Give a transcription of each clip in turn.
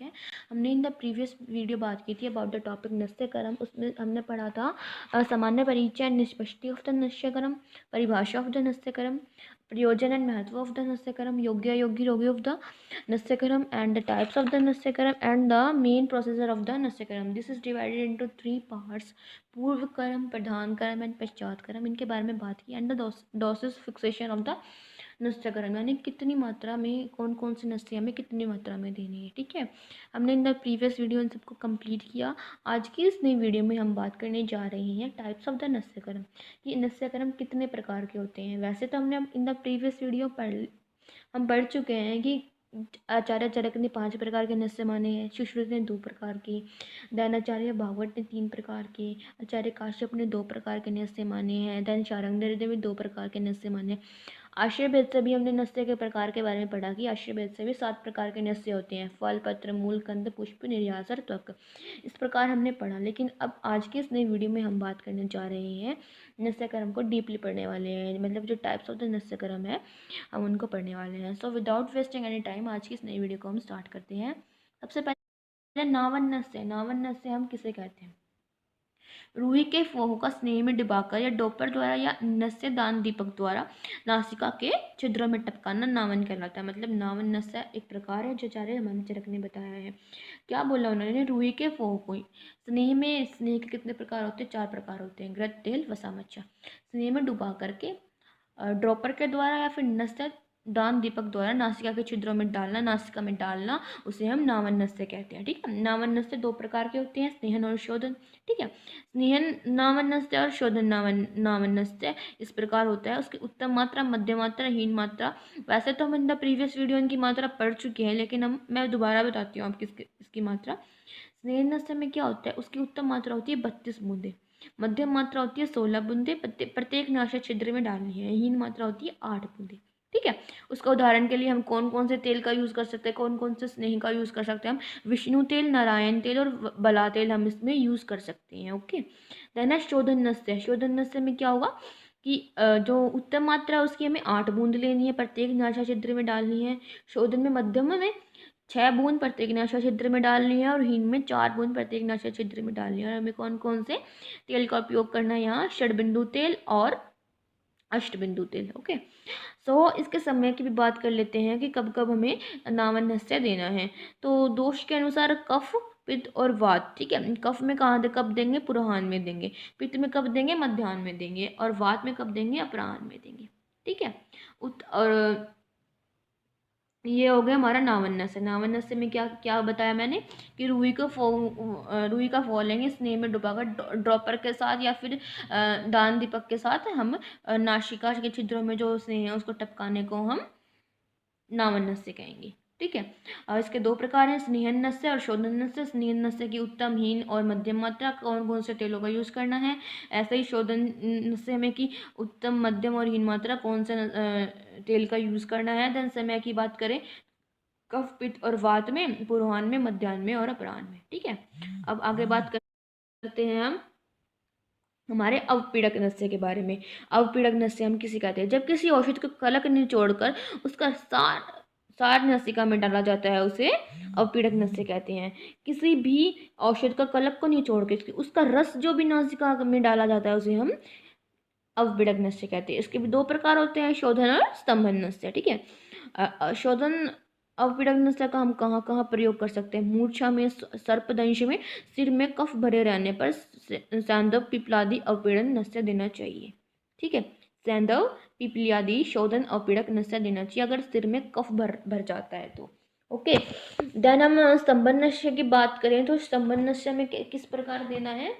है। हमने in the previous video बात की थी अबाउट द टॉपिक नस्यकर्म। उसमें हमने पढ़ा था सामान्य परिचय, निष्पत्ति ऑफ द नस्यकर्म, परिभाषा ऑफ द नस्यकर्म, प्रयोजन एंड महत्व ऑफ द नस्यकर्म, योग्य अयोग्य रोगी ऑफ द नस्यकर्म and the types of the नस्यकर्म and the main procedure of the नस्यकर्म। This is divided into 3 parts, पूर्व कर्म, प्रधान कर्म एंड पश्चात कर्म। इनके बारे में बात की and the doses fixation of the नस्यकरण, यानी कितनी मात्रा में कौन कौन सी नस्यें हमें कितनी मात्रा में देनी है। ठीक है, हमने इन द प्रीवियस वीडियो इन सबको कंप्लीट किया। आज की इस नई वीडियो में हम बात करने जा रहे हैं टाइप्स ऑफ द नस्यकरण, कि नस्यकरण कितने प्रकार के होते हैं। वैसे तो हमने इन द प्रीवियस वीडियो हम पढ़ चुके हैं कि आचार्य चरक ने 5 प्रकार के नस्य माने हैं, सुश्रुत ने 2 प्रकार के, दैन आचार्य भागवत ने 3 प्रकार के, आचार्य काश्यप ने 2 प्रकार के नस्य माने हैं, दैन शारंगधर ने भी 2 प्रकार के नस्य माने। आश्रय भेद से भी हमने नस्य के प्रकार के बारे में पढ़ा कि आश्रय भेद से भी 7 प्रकार के नस्य होते हैं, फल, पत्र, मूल, कंद, पुष्प, निर्यास और त्वक। इस प्रकार हमने पढ़ा। लेकिन अब आज के इस नई वीडियो में हम बात करने जा रहे हैं नस्यकर्म को डीपली पढ़ने वाले हैं, मतलब जो टाइप्स ऑफ द नस्यकर्म है हम उनको पढ़ने वाले हैं। So without wasting any time आज की इस नई वीडियो को हम स्टार्ट करते हैं। सबसे पहले नावन नस्य। नावन नस्य हम किसे कहते हैं? रूही के फोह का स्नेह में डुबाकर या डोपर द्वारा या नस्य दान दीपक द्वारा नासिका के छिद्रों में टपकाना नावन कहलाता है। मतलब नावन नस्य एक प्रकार है जो आचार्य मनचरक ने बताया है। क्या बोला उन्होंने? रूही के फोह को स्नेह में, स्नेह के कितने प्रकार होते हैं? 4 प्रकार होते हैं, घृत, तेल, वसा, मच्छा। स्नेह में डुबा करके ड्रॉपर के द्वारा या फिर नस्य दान दीपक द्वारा नासिका के छिद्रों में डालना, नासिका में डालना, उसे हम नावन नस्य कहते हैं। ठीक है, नावन नस्य 2 प्रकार के होते हैं, स्नेहन और शोधन। ठीक है, स्नेहन नावन नस्य और शोधन नावन नस्य इस प्रकार होता है। उसकी उत्तम मात्रा, मध्य मात्रा, हीन मात्रा। वैसे तो हम इन द प्रीवियस वीडियो इनकी मात्रा पढ़ चुके हैं, लेकिन मैं दोबारा बताती हूँ आपकी इसकी मात्रा। स्नेहन नस्य में क्या होता है? उसकी उत्तम मात्रा होती है 32 बूंदे, मध्यम मात्रा होती है 16 बूंदे प्रत्येक नासा छिद्र में डालनी है, हीन मात्रा होती है 8 बूंदे। ठीक है, उसका उदाहरण के लिए हम कौन कौन से तेल का यूज़ कर सकते हैं, कौन कौन से स्नेह का यूज़ कर सकते हैं? हम विष्णु तेल, नारायण तेल और बला तेल हम इसमें यूज़ कर सकते हैं। ओके, देन है शोधन नस्य। शोधन नस्य में क्या होगा कि जो उत्तम मात्रा है उसकी हमें 8 बूंद लेनी है, प्रत्येक नासा छिद्र में डालनी है। शोधन में मध्यम में 6 बूंद प्रत्येक नासा छिद्र में डालनी है और हीन में 4 बूंद प्रत्येक नासा छिद्र में डालनी है। और हमें कौन कौन से तेल का उपयोग करना है यहाँ? षडबिंदु तेल और अष्टबिंदु तेल। ओके, सो इसके समय की भी बात कर लेते हैं कि कब कब हमें नावन नस्य देना है। तो दोष के अनुसार कफ, पित्त और वात। ठीक है, कफ में कहाँ कब देंगे? पूर्वाह्न में देंगे। पित्त में कब देंगे? मध्याह्न में देंगे। और वात में कब देंगे? अपराह्न में देंगे। ठीक है, और ये हो गया हमारा नावन नस्य। नावन नस्य में क्या क्या बताया मैंने कि रूही का फो लेंगे, स्नेह में डुबाकर ड्रॉपर के साथ या फिर दान दीपक के साथ हम नासिका के छिद्रों में जो स्नेह है उसको टपकाने को हम नावन नस्य कहेंगे। ठीक है, और इसके 2 प्रकार हैं, स्नेहन नस्य और शोधन नस्य। स्नेहन नस्य की उत्तम, हीन और मध्यम मात्रा, कौन कौन से तेलों का यूज़ करना है। ऐसे ही शोधन नस्य में की उत्तम, मध्यम और हीन मात्रा, कौन से तेल का यूज़ करना है। देन समय की बात करें, कफ, पित्त और वात में, पूर्वाह्न में, मध्याह्न में और अपराह्न में। ठीक है, अब आगे बात करते हैं हम हमारे अवपीड़क नस्य के बारे में। अवपीड़क नस्य हम किसी कहते हैं? जब किसी औषध को कलक निचोड़कर उसका सार नासिका में डाला जाता है उसे अवपीड़क नस्य कहते हैं। किसी भी औषध का कलक को निचोड़ के उसका रस जो भी नासिका में डाला जाता है उसे हम अवपीड़क नस्य कहते हैं। इसके भी 2 प्रकार होते हैं, शोधन और स्तंभन नस्य। ठीक है, शोधन अवपीड़क नस्य का हम कहाँ कहाँ प्रयोग कर सकते हैं? मूर्छा में, सर्पदंश में, सिर में कफ भरे रहने पर सैंधव, पिप्पलादि अवपीड़न नस्य देना चाहिए। ठीक है, सैंधव, पिप्पलादि शोधन अवपीड़क नस्य देना चाहिए अगर सिर में कफ भर जाता है तो। ओके, देन हम स्तंभन नस्य की बात करें तो स्तंभन नस्य में किस प्रकार देना है?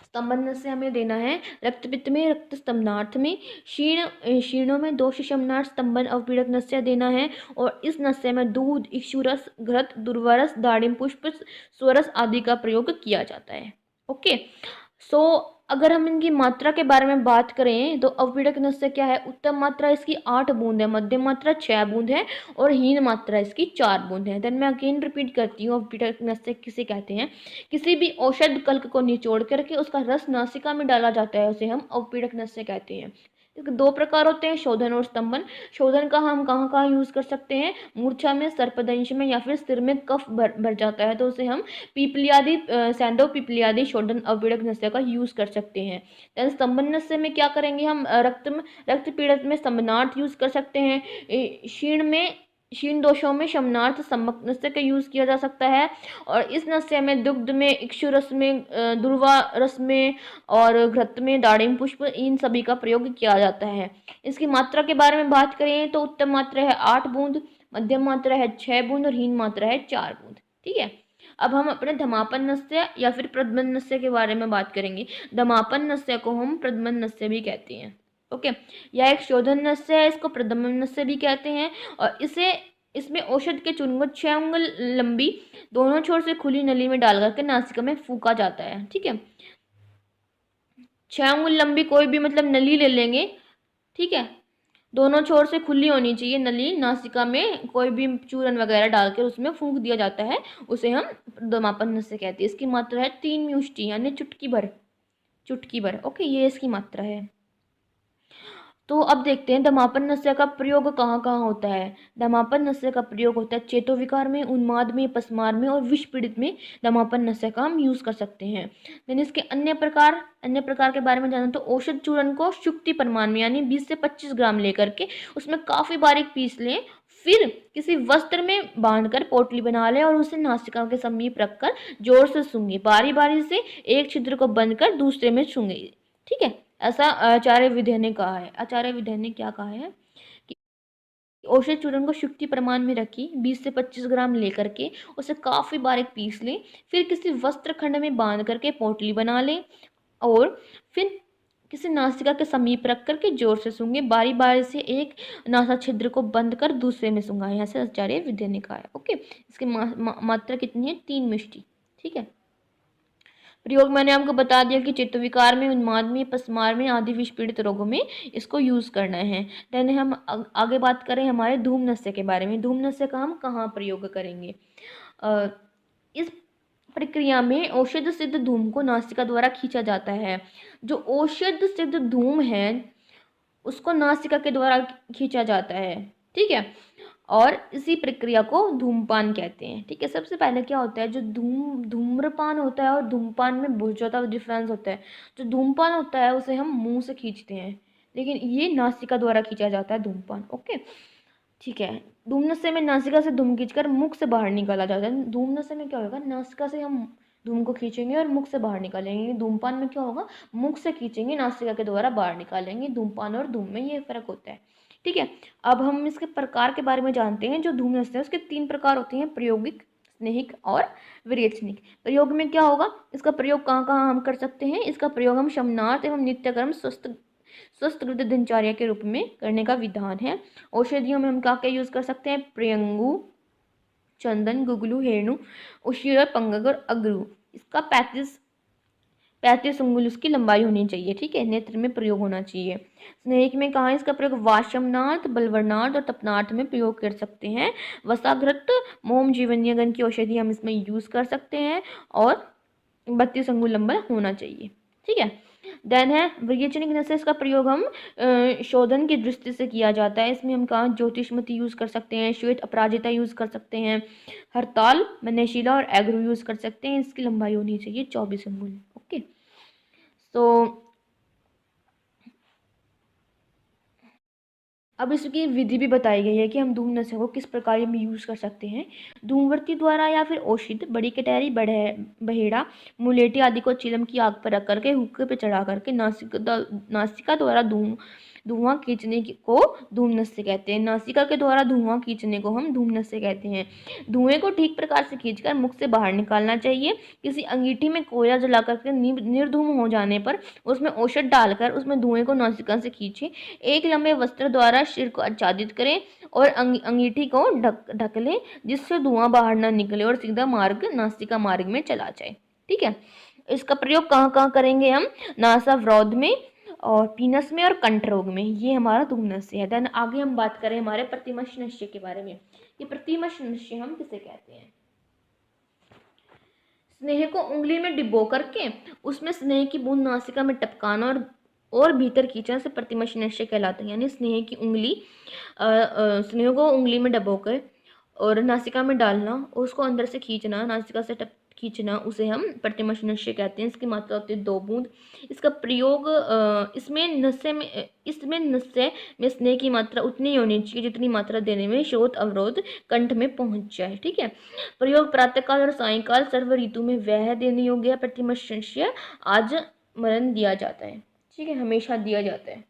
स्तंभन नस्य हमें देना है रक्तपित्त में, रक्त स्तंभनार्थ में, शीर्णों में, दोष शमनार्थ स्तंभन अवपीड़क नस्य देना है। और इस नस्य में दूध, इक्षुरस, घृत, दुर्वारस, दाड़िम पुष्प, स्वरस आदि का प्रयोग किया जाता है। ओके, सो अगर हम इनकी मात्रा के बारे में बात करें तो अवपीड़क नस्य क्या है? उत्तम मात्रा इसकी 8 बूंद है, मध्यम मात्रा 6 बूंद है और हीन मात्रा इसकी 4 बूंद है। देन मैं अगेन रिपीट करती हूँ, अवपीड़क नस्य किसे कहते हैं? किसी भी औषध कल्क को निचोड़ करके उसका रस नासिका में डाला जाता है उसे हम अवपीड़क नस्य कहते हैं। इसके दो प्रकार होते हैं, शोधन और स्तंभन। शोधन का हम कहाँ कहाँ यूज़ कर सकते हैं, मूर्छा में, सर्पदंश में, या फिर सिर में कफ भर जाता है तो उसे हम पीपलियादि सैंधव पीपलियादि शोधन अविड़क नस्य का यूज़ कर सकते हैं। देन स्तंभन नस्य में क्या करेंगे हम, रक्त पीड़ित में स्तंभनार्थ यूज़ कर सकते हैं। क्षीण दोषों में शमनार्थ स्तंभक नस्य का यूज़ किया जा सकता है। और इस नस्य में दुग्ध में, इक्षु रस में, दुर्वा रस में और घृत में, दाड़िम पुष्प, इन सभी का प्रयोग किया जाता है। इसकी मात्रा के बारे में बात करें तो उत्तम मात्रा है 8 बूंद, मध्यम मात्रा है 6 बूंद और हीन मात्रा है 4 बूंद। ठीक है, अब हम अपने धमापन नस्य या फिर प्रद्मन नस्य के बारे में बात करेंगे। धमापन नस्य को हम प्रद्मन नस्य भी कहते हैं। ओके, यह एक शोधन नस्य है, इसको प्रद्मन नस्य भी कहते हैं। और इसमें औषध के चुनगुट 6 अंगुल लंबी दोनों छोर से खुली नली में डाल करके नासिका में फूका जाता है। ठीक है, 6 अंगुल लंबी कोई भी मतलब नली ले लेंगे। ठीक है, दोनों छोर से खुली होनी चाहिए नली, नासिका में कोई भी चूरन वगैरह डालकर उसमें फूंक दिया जाता है, उसे हम दमापन नस्य कहते हैं। इसकी मात्रा है 3 म्यूष्टि यानी चुटकी भर, चुटकी भर। ओके, ये इसकी मात्रा है। तो अब देखते हैं दमापन नस्य का प्रयोग कहाँ कहाँ होता है। दमापन नस्य का प्रयोग होता है चेतो विकार में, उन्माद में, पस्मार में और विष पीड़ित में दमापन नस्य का हम यूज कर सकते हैं। देन इसके अन्य प्रकार के बारे में जाना तो औषध चूर्ण को शुक्ति परिमाण में यानी 20 से 25 ग्राम लेकर के उसमें काफी बारीक पीस लें, फिर किसी वस्त्र में बांधकर पोटली बना लें और उसे नासिका के समीप रखकर जोर से सूंघे, बारी बारी से एक छिद्र को बंद कर दूसरे में सूंघे। ठीक है, ऐसा आचार्य विद्या ने कहा है। आचार्य विद्या ने क्या कहा है कि औषध चूर्ण को शुक्ति प्रमाण में रखी, 20 से 25 ग्राम लेकर के उसे काफी बारीक पीस लें, फिर किसी वस्त्र खंड में बांध करके पोटली बना लें और फिर किसी नासिका के समीप रख करके जोर से सूंघे, बारी बारी से एक नासा छिद्र को बंद कर दूसरे में सूंघा। ऐसे आचार्य विद्या ने कहा है। ओके, इसकी मात्रा कितनी है, 3 मिष्टि। ठीक है, प्रयोग मैंने आपको बता दिया कि चित्त विकार में, उन्माद में, पस्मार में आदि विष पीड़ित रोगों में इसको यूज करना है। देन हम आगे बात करें हमारे धूम नस्य के बारे में। धूम नस्य का हम कहाँ प्रयोग करेंगे, इस प्रक्रिया में औषध सिद्ध धूम को नासिका द्वारा खींचा जाता है। जो औषध सिद्ध धूम है उसको नासिका के द्वारा खींचा जाता है। ठीक है, और इसी प्रक्रिया को धूमपान कहते हैं। ठीक है, सबसे पहले क्या होता है, जो धूम्रपान होता है और धूमपान में बहुत ज़्यादा डिफरेंस होता है। जो धूमपान होता है उसे हम मुंह से खींचते हैं, लेकिन ये नासिका द्वारा खींचा जाता है धूमपान। ओके, ठीक है, धूम नस्य में नासिका से धूम खींचकर मुख से बाहर निकाला जाता है। धूम नस्य में क्या होगा, नासिका से हम धूम को खींचेंगे और मुख से बाहर निकालेंगे। धूमपान में क्या होगा, मुख से खींचेंगे, नासिका के द्वारा बाहर निकालेंगे। धूमपान और धूम में ये फर्क होता है। ठीक है, अब हम इसके प्रकार के बारे में जानते हैं। जो धूम नस्य है उसके 3 प्रकार होते हैं, प्रयोगिक, स्नेहिक और विरेचनिक। प्रयोग में क्या होगा, इसका प्रयोग कहाँ कहाँ हम कर सकते हैं, इसका प्रयोग हम शमनार्थ एवं नित्यकर्म स्वस्थ दिनचर्या के रूप में करने का विधान है। औषधियों में हम क्या क्या यूज कर सकते हैं, प्रियंगु, चंदन, गुगलू, हेणु, उशीर, पंगग और अगरू। इसका 35 अंगुल उसकी लंबाई होनी चाहिए। ठीक है, नेत्र में प्रयोग होना चाहिए। स्नेहिक में कहा इसका प्रयोग वाशमनाथ, बलवर्नाथ और तपनार्थ में प्रयोग कर सकते हैं। वसाघृत, मोम, जीवन्यगन की औषधि हम इसमें यूज कर सकते हैं और 32 अंगुल लंबा होना चाहिए। ठीक है, देन है विरेचनिक नस्य। इसका प्रयोग हम शोधन की दृष्टि से किया जाता है। इसमें हम कहाँ ज्योतिषमती यूज कर सकते हैं, श्वेत अपराजिता यूज कर सकते हैं, हरताल, मनशिला और एग्रो यूज कर सकते हैं। इसकी लंबाई होनी चाहिए 24 अंगुल। ओके, तो अब इसकी विधि भी बताई गई है कि हम धूम नस्य को किस प्रकार में यूज कर सकते हैं। धूमवर्ती द्वारा या फिर औषध, बड़ी कटहरी, बहेड़ा, मुलेठी आदि को चिलम की आग पर रख करके हुक्के पे चढ़ा करके नासिका द्वारा धुआं खींचने को धूम नस्य कहते हैं। नासिका के द्वारा धुआं खींचने को हम धूम नस्य कहते हैं। धुएं को ठीक प्रकार से खींचकर मुख से बाहर निकालना चाहिए। किसी अंगीठी में कोयला जला करके निर्धूम हो जाने पर उसमें औषध डालकर उसमें धुएं को नासिका से खींचे। एक लंबे वस्त्र द्वारा सिर को आच्छादित करें और अंगीठी को ढक लें, जिससे धुआं बाहर ना निकले और सीधा मार्ग नासिका मार्ग में चला जाए। ठीक है, इसका प्रयोग कहाँ कहाँ करेंगे हम, नासावरोध में और पीनस में और कंठ रोग में। ये हमारा धूम नस्य है। देन आगे हम बात करें हमारे प्रतिमश नस्य के बारे में। ये प्रतिमश नस्य हम किसे कहते हैं, स्नेह को उंगली में डिबो करके उसमें स्नेह की बूंद नासिका में टपकाना और और भीतर खींचना से प्रतिमश निश्चय कहलाता है। यानी स्नेह की उंगली स्नेह को उंगली में डबोकर और नासिका में डालना और उसको अंदर से खींचना, नासिका से खींचना, उसे हम प्रतिमश निश्चय कहते हैं। इसकी मात्रा होती है 2 बूंद। इसका प्रयोग इसमें नस्य में स्नेह की मात्रा उतनी ही होनी चाहिए जितनी मात्रा देने में श्रोत अवरोध कंठ में पहुंच जाए। ठीक है। प्रयोग प्रातःकाल और सायंकाल सर्व ऋतु में वह देने योग्य प्रतिमश निश्चय आज मरण दिया जाता है। ठीक है, हमेशा दिया जाता है।